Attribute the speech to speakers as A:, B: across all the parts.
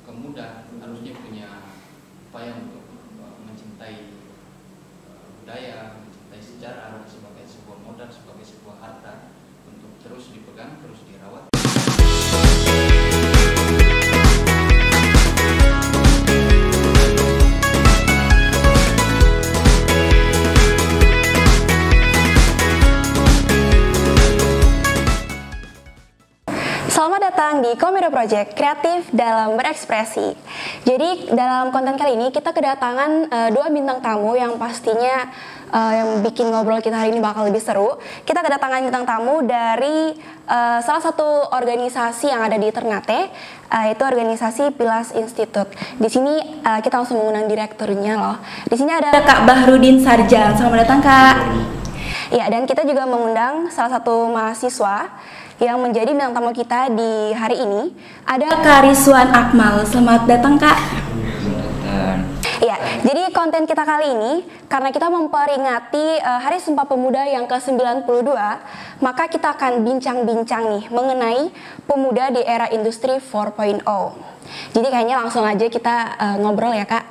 A: pemuda harusnya punya upaya untuk mencintai budaya, mencintai sejarah sebagai sebuah modal, sebagai sebuah harta untuk terus dipegang, terus dirawat.
B: Selamat datang di Komedo Project, kreatif dalam berekspresi. Jadi dalam konten kali ini kita kedatangan dua bintang tamu yang pastinya yang bikin ngobrol kita hari ini bakal lebih seru. Kita kedatangan bintang tamu dari salah satu organisasi yang ada di Ternate, itu organisasi Pilas Institute. Di sini kita langsung mengundang direkturnya loh. Di sini ada Kak Bahrudin Sarjan. Selamat datang Kak. Ya, dan kita juga mengundang salah satu mahasiswa yang menjadi bintang tamu kita di hari ini. Ada Kak Rizwan Akmal. Selamat datang Kak. Ya, jadi konten kita kali ini karena kita memperingati Hari Sumpah Pemuda yang ke-92, maka kita akan bincang-bincang nih mengenai pemuda di era industri 4.0. Jadi kayaknya langsung aja kita ngobrol ya Kak.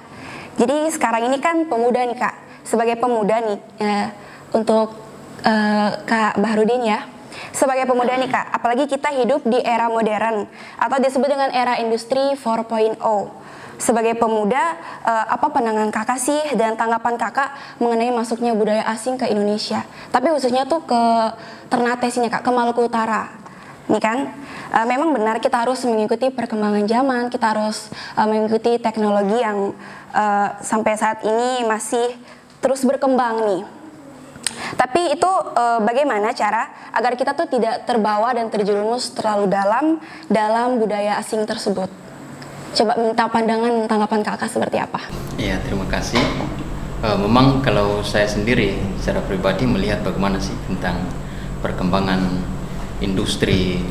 B: Jadi sekarang ini kan pemuda nih Kak. Sebagai pemuda nih untuk Kak Bahrudin ya. Sebagai pemuda nih Kak, apalagi kita hidup di era modern atau disebut dengan era industri 4.0. Sebagai pemuda, apa pandangan Kakak sih dan tanggapan Kakak mengenai masuknya budaya asing ke Indonesia? Tapi khususnya tuh ke Ternate sini Kak, ke Maluku Utara. Nih kan, memang benar kita harus mengikuti perkembangan zaman, kita harus mengikuti teknologi yang sampai saat ini masih terus berkembang nih. Tapi itu bagaimana cara agar kita tuh tidak terbawa dan terjerumus terlalu dalam budaya asing tersebut? Coba minta pandangan tanggapan Kakak seperti apa?
A: Ya, terima kasih. Memang kalau saya sendiri secara pribadi melihat bagaimana sih tentang perkembangan industri.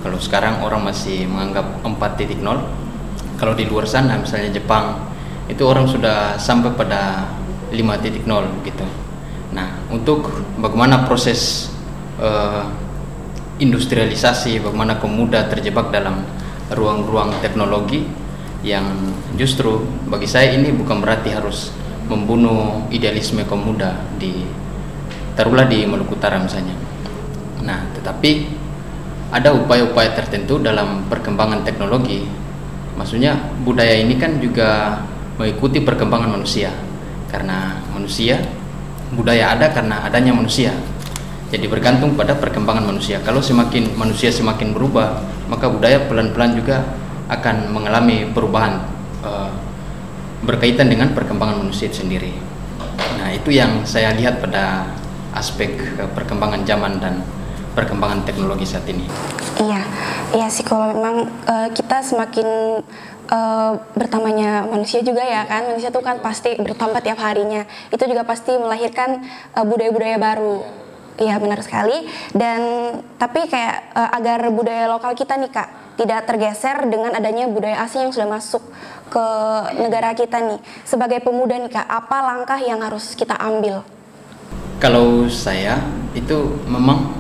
A: Kalau sekarang orang masih menganggap 4.0. Kalau di luar sana misalnya Jepang, itu orang sudah sampai pada 5.0 gitu. Nah, untuk bagaimana proses industrialisasi, bagaimana pemuda terjebak dalam ruang-ruang teknologi yang justru bagi saya ini bukan berarti harus membunuh idealisme pemuda taruhlah di Maluku Utara misalnya. Nah, tetapi ada upaya-upaya tertentu dalam perkembangan teknologi. Maksudnya budaya ini kan juga mengikuti perkembangan manusia, karena budaya ada karena adanya manusia. Jadi bergantung pada perkembangan manusia. Kalau manusia semakin berubah, maka budaya pelan-pelan juga akan mengalami perubahan berkaitan dengan perkembangan manusia itu sendiri. Nah, itu yang saya lihat pada aspek perkembangan zaman dan perkembangan teknologi saat ini. Iya sih, kalau memang kita semakin bertambahnya manusia juga ya kan, manusia itu kan pasti bertambah tiap harinya, itu juga pasti melahirkan budaya-budaya baru. Iya benar sekali. Dan tapi kayak agar budaya lokal kita nih Kak tidak tergeser dengan adanya budaya asing yang sudah masuk ke negara kita nih, sebagai pemuda nih Kak, apa langkah yang harus kita ambil? Kalau saya itu memang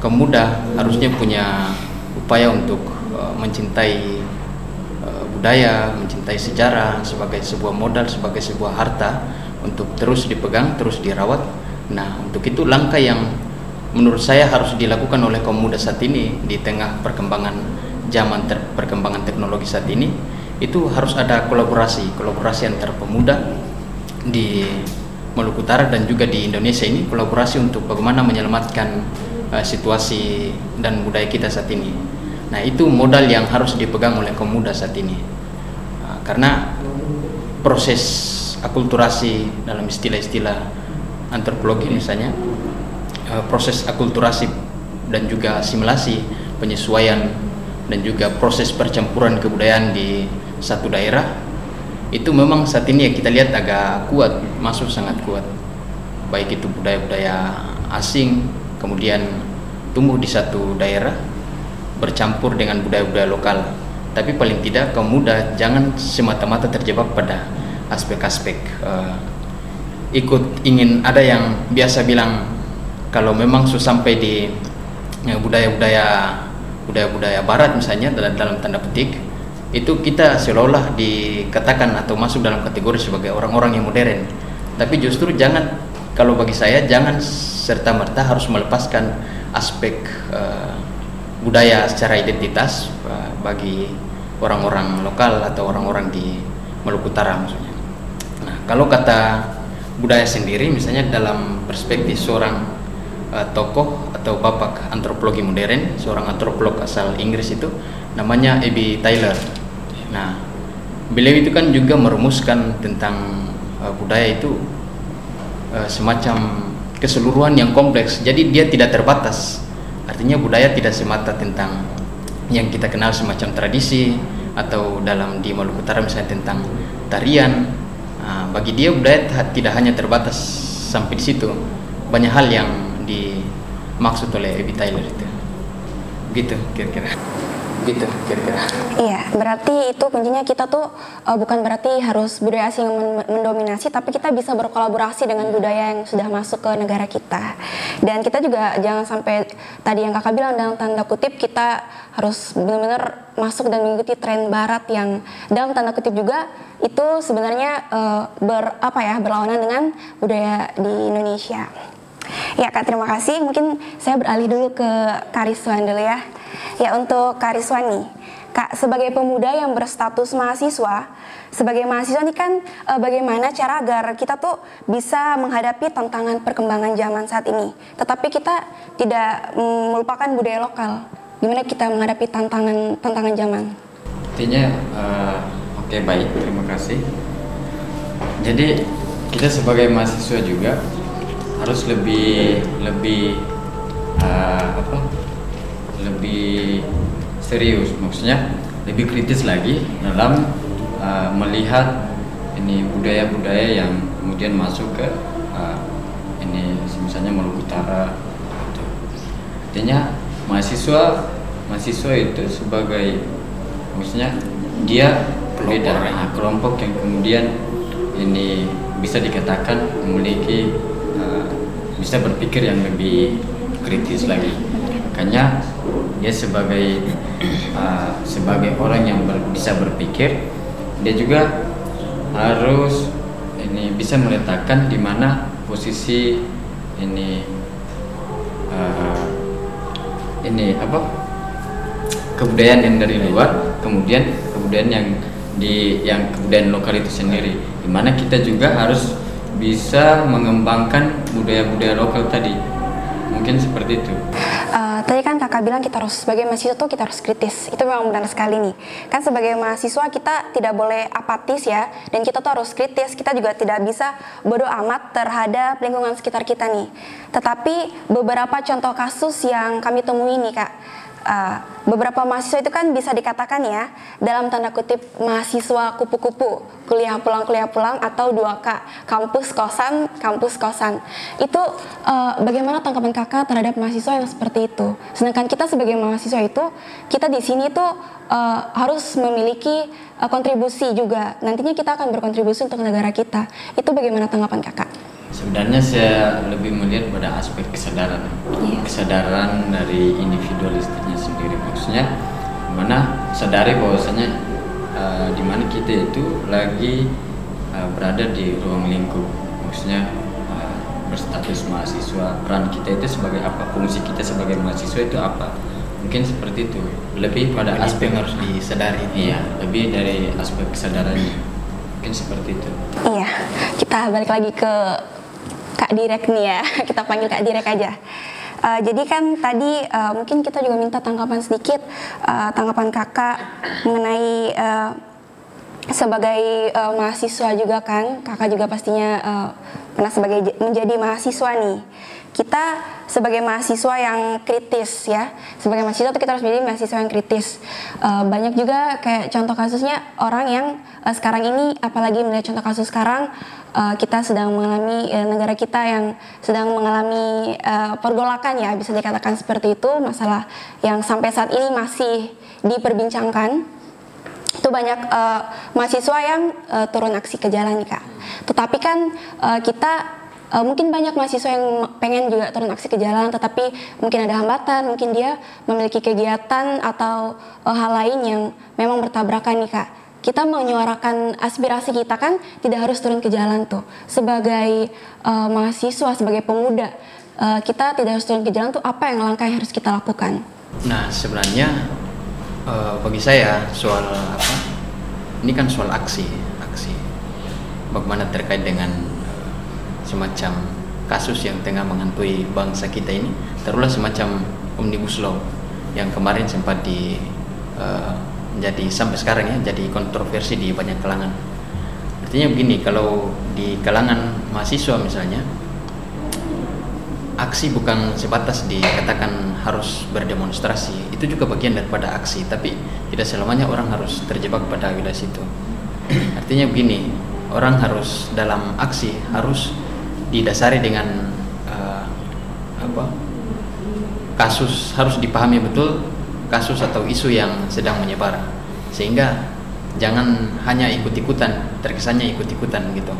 A: pemuda harusnya punya upaya untuk mencintai budaya, mencintai sejarah sebagai sebuah modal, sebagai sebuah harta untuk terus dipegang, terus dirawat. Nah, untuk itu langkah yang menurut saya harus dilakukan oleh kaum muda saat ini di tengah perkembangan zaman, perkembangan teknologi saat ini, itu harus ada kolaborasi antar pemuda di Maluku Utara dan juga di Indonesia ini, kolaborasi untuk bagaimana menyelamatkan situasi dan budaya kita saat ini. Nah, itu modal yang harus dipegang oleh kaum muda saat ini. Karena proses akulturasi dalam istilah-istilah antropologi misalnya, proses akulturasi dan juga asimilasi, penyesuaian dan juga proses percampuran kebudayaan di satu daerah, itu memang saat ini yang kita lihat agak kuat, sangat kuat. Baik itu budaya-budaya asing kemudian tumbuh di satu daerah bercampur dengan budaya-budaya lokal. Tapi paling tidak kaum muda jangan semata-mata terjebak pada aspek-aspek ingin ada yang biasa bilang kalau memang sudah sampai di budaya-budaya barat misalnya dalam tanda petik, itu kita seolah-olah dikatakan atau masuk dalam kategori sebagai orang-orang yang modern. Tapi justru jangan, kalau bagi saya jangan serta-merta harus melepaskan aspek budaya secara identitas bagi orang-orang lokal atau orang-orang di Maluku Utara maksudnya. Nah, kalau kata budaya sendiri, misalnya dalam perspektif seorang tokoh atau bapak antropologi modern, seorang antropolog asal Inggris itu namanya E.B. Taylor. Nah, beliau itu kan juga merumuskan tentang budaya itu semacam keseluruhan yang kompleks. Jadi dia tidak terbatas. Artinya budaya tidak semata tentang yang kita kenal semacam tradisi, atau dalam di Maluku Utara misalnya tentang tarian. Bagi dia budaya tidak hanya terbatas sampai di situ. Banyak hal yang dimaksud oleh E.B. Taylor itu. Gitu kira-kira.
B: Iya, berarti itu kuncinya kita tuh bukan berarti harus budaya asing mendominasi, tapi kita bisa berkolaborasi dengan budaya yang sudah masuk ke negara kita. Dan kita juga jangan sampai tadi yang kakak bilang dalam tanda kutip kita harus benar-benar masuk dan mengikuti tren barat yang dalam tanda kutip juga itu sebenarnya berlawanan dengan budaya di Indonesia. Ya Kak, terima kasih. Mungkin saya beralih dulu ke Kak Rizwan dulu ya. Ya, untuk Kak Rizwan nih, Kak, sebagai pemuda yang berstatus mahasiswa, sebagai mahasiswa ini kan bagaimana cara agar kita tuh bisa menghadapi tantangan perkembangan zaman saat ini, tetapi kita tidak melupakan budaya lokal. Gimana kita menghadapi tantangan zaman?
C: Artinya, oke, baik, terima kasih. Jadi kita sebagai mahasiswa juga harus lebih serius, maksudnya lebih kritis lagi dalam melihat ini budaya-budaya yang kemudian masuk ke ini misalnya Maluku Utara gitu. Artinya mahasiswa itu sebagai, maksudnya dia beda kelompok yang kemudian ini bisa dikatakan memiliki bisa berpikir yang lebih kritis lagi. Makanya dia sebagai orang yang bisa berpikir, dia juga harus ini bisa meletakkan di mana posisi kebudayaan yang dari luar, kemudian kebudayaan yang kebudayaan lokal itu sendiri, di mana kita juga harus bisa mengembangkan budaya-budaya lokal tadi. Mungkin seperti itu.
B: Tadi kan kakak bilang kita harus sebagai mahasiswa tuh kita harus kritis. Itu memang benar sekali nih. Kan sebagai mahasiswa kita tidak boleh apatis ya, dan kita tuh harus kritis. Kita juga tidak bisa bodoh amat terhadap lingkungan sekitar kita nih. Tetapi beberapa contoh kasus yang kami temui nih Kak, beberapa mahasiswa itu kan bisa dikatakan ya dalam tanda kutip mahasiswa kupu-kupu, kuliah pulang atau 2K, kampus kosan. Itu bagaimana tanggapan kakak terhadap mahasiswa yang seperti itu? Sedangkan kita sebagai mahasiswa itu, kita di sini tuh harus memiliki kontribusi juga. Nantinya kita akan berkontribusi untuk negara kita. Itu bagaimana tanggapan kakak?
C: Sebenarnya saya lebih melihat pada aspek kesadaran, kesadaran dari individualistiknya sendiri. Maksudnya, mana sadari bahwasanya di mana kita itu lagi berada di ruang lingkup. Maksudnya berstatus mahasiswa, peran kita itu sebagai apa, fungsi kita sebagai mahasiswa itu apa? Mungkin seperti itu. Lebih pada aspek
A: yang harus disadari.
C: Iya, lebih dari aspek kesadarannya. Mungkin seperti itu.
B: Iya, kita balik lagi ke Kak Direk nih ya, kita panggil Kak Direk aja. Jadi kan tadi mungkin kita juga minta tanggapan sedikit, tanggapan kakak mengenai sebagai mahasiswa juga kan, kakak juga pastinya pernah menjadi mahasiswa nih. Kita sebagai mahasiswa yang kritis ya, sebagai mahasiswa itu kita harus menjadi mahasiswa yang kritis. Banyak juga kayak contoh kasusnya orang yang sekarang ini, apalagi melihat contoh kasus sekarang, kita sedang mengalami negara kita yang sedang mengalami pergolakan ya, bisa dikatakan seperti itu, masalah yang sampai saat ini masih diperbincangkan. Itu banyak mahasiswa yang turun aksi ke jalan nih Kak. Tetapi kan kita mungkin banyak mahasiswa yang pengen juga turun aksi ke jalan, tetapi mungkin ada hambatan, mungkin dia memiliki kegiatan atau hal lain yang memang bertabrakan nih Kak. Kita menyuarakan aspirasi kita kan tidak harus turun ke jalan tuh. Sebagai mahasiswa, sebagai pemuda, kita tidak harus turun ke jalan tuh, apa yang langkah yang harus kita lakukan?
A: Nah sebenarnya bagi saya soal apa? Ini kan soal aksi. Bagaimana terkait dengan semacam kasus yang tengah menghantui bangsa kita ini, taruhlah semacam Omnibus Law yang kemarin sempat menjadi sampai sekarang ya jadi kontroversi di banyak kalangan. Artinya begini, kalau di kalangan mahasiswa misalnya, aksi bukan sebatas dikatakan harus berdemonstrasi, itu juga bagian daripada aksi, tapi tidak selamanya orang harus terjebak pada wilayah situ. Artinya begini, orang harus dalam aksi harus didasari dengan kasus, harus dipahami betul kasus atau isu yang sedang menyebar, sehingga jangan hanya ikut-ikutan, terkesannya ikut-ikutan gitu.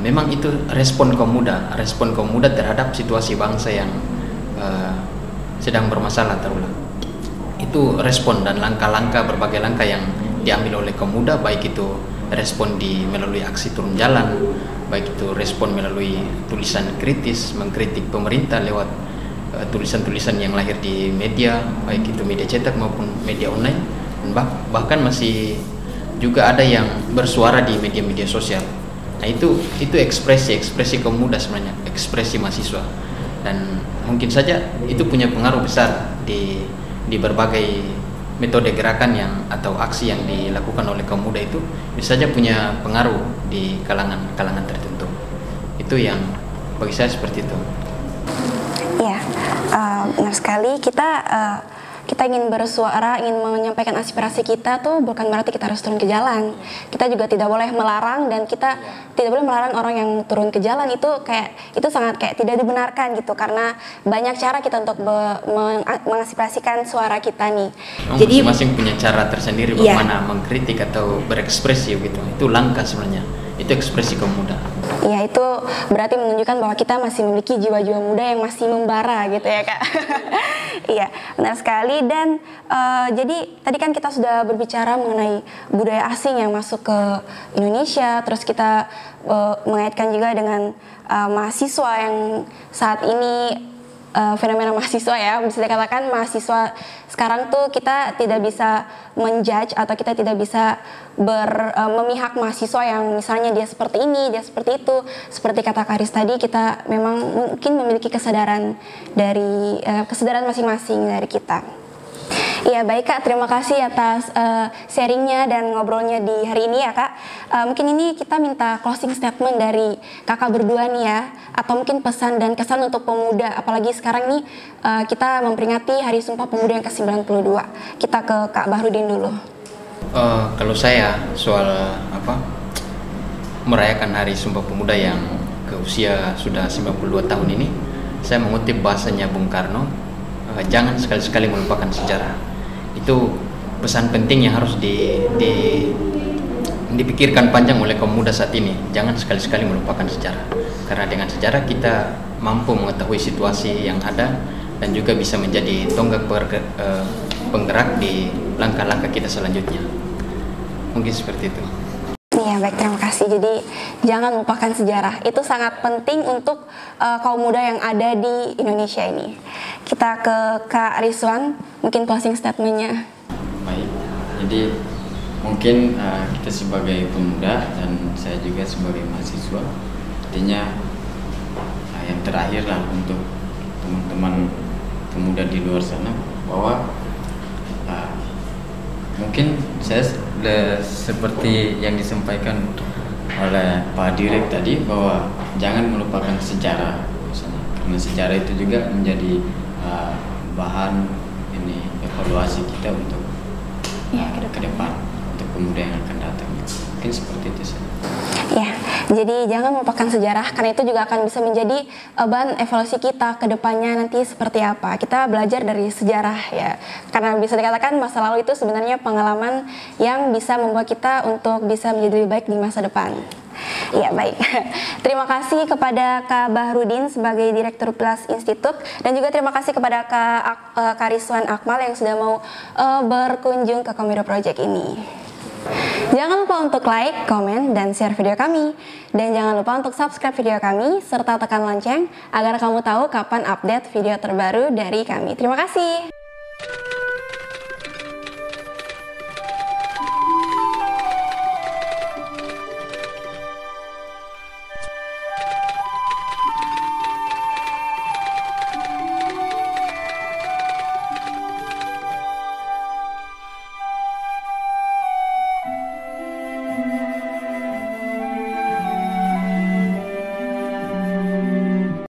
A: Memang itu respon kaum muda terhadap situasi bangsa yang sedang bermasalah taruhlah. Itu respon dan langkah-langkah, berbagai langkah yang diambil oleh kaum muda, baik itu respon melalui aksi turun jalan, baik itu respon melalui tulisan kritis, mengkritik pemerintah lewat tulisan-tulisan yang lahir di media, baik itu media cetak maupun media online, dan bahkan masih juga ada yang bersuara di media-media sosial. Nah itu ekspresi kaum muda sebenarnya, ekspresi mahasiswa, dan mungkin saja itu punya pengaruh besar di berbagai metode gerakan yang atau aksi yang dilakukan oleh kaum muda, itu bisa saja punya pengaruh di kalangan tertentu. Itu yang bagi saya seperti itu.
B: Ya, benar sekali. Kita ingin bersuara, ingin menyampaikan aspirasi kita tuh bukan berarti kita harus turun ke jalan. Kita juga tidak boleh melarang, dan kita tidak boleh melarang orang yang turun ke jalan. Itu sangat tidak dibenarkan gitu, karena banyak cara kita untuk mengaspirasikan suara kita nih.
A: Jadi masing-masing punya cara tersendiri bagaimana mengkritik atau berekspresi gitu. Itu langkah sebenarnya. Itu ekspresi kaum muda.
B: Ya, itu berarti menunjukkan bahwa kita masih memiliki jiwa-jiwa muda yang masih membara gitu ya Kak. Iya, benar sekali. Dan jadi tadi kan kita sudah berbicara mengenai budaya asing yang masuk ke Indonesia, terus kita mengaitkan juga dengan mahasiswa yang saat ini fenomena mahasiswa ya, bisa dikatakan mahasiswa sekarang tuh kita tidak bisa menjudge atau kita tidak bisa memihak mahasiswa yang misalnya dia seperti ini, dia seperti itu. Seperti kata Karis tadi, kita memang mungkin memiliki kesadaran dari kesadaran masing-masing dari kita. Iya baik Kak, terima kasih atas sharingnya dan ngobrolnya di hari ini ya Kak. Mungkin ini kita minta closing statement dari kakak berdua nih ya, atau mungkin pesan dan kesan untuk pemuda, apalagi sekarang nih kita memperingati Hari Sumpah Pemuda yang ke-92. Kita ke Kak Bahrudin dulu.
A: Kalau saya soal merayakan Hari Sumpah Pemuda yang ke usia sudah 92 tahun ini, saya mengutip bahasanya Bung Karno, jangan sekali-sekali melupakan sejarah. Itu pesan penting yang harus dipikirkan panjang oleh kaum muda saat ini. Jangan sekali-sekali melupakan sejarah, karena dengan sejarah kita mampu mengetahui situasi yang ada dan juga bisa menjadi tonggak penggerak di langkah-langkah kita selanjutnya. Mungkin seperti itu.
B: Iya baik, terima kasih. Jadi jangan lupakan sejarah, itu sangat penting untuk kaum muda yang ada di Indonesia ini. Kita ke Kak Rizwan, mungkin closing statementnya.
C: Baik, jadi mungkin kita sebagai pemuda dan saya juga sebagai mahasiswa, artinya yang terakhir lah untuk teman-teman pemuda di luar sana, bahwa mungkin saya seperti yang disampaikan oleh Pak Direk tadi, bahwa jangan melupakan sejarah misalnya, karena sejarah itu juga menjadi bahan evaluasi kita untuk ke depan, untuk pemuda yang akan datang. Mungkin seperti itu saja.
B: Ya, jadi jangan melupakan sejarah karena itu juga akan bisa menjadi bahan evaluasi kita ke depannya nanti seperti apa. Kita belajar dari sejarah ya. Karena bisa dikatakan masa lalu itu sebenarnya pengalaman yang bisa membuat kita untuk bisa menjadi lebih baik di masa depan. Ya, baik. Terima kasih kepada Kak Bahrudin sebagai Direktur Plus Institute dan juga terima kasih kepada Kak Rizwan Akmal yang sudah mau berkunjung ke Komedo Project ini. Jangan lupa untuk like, komen, dan share video kami. Dan jangan lupa untuk subscribe video kami serta tekan lonceng agar kamu tahu kapan update video terbaru dari kami. Terima kasih.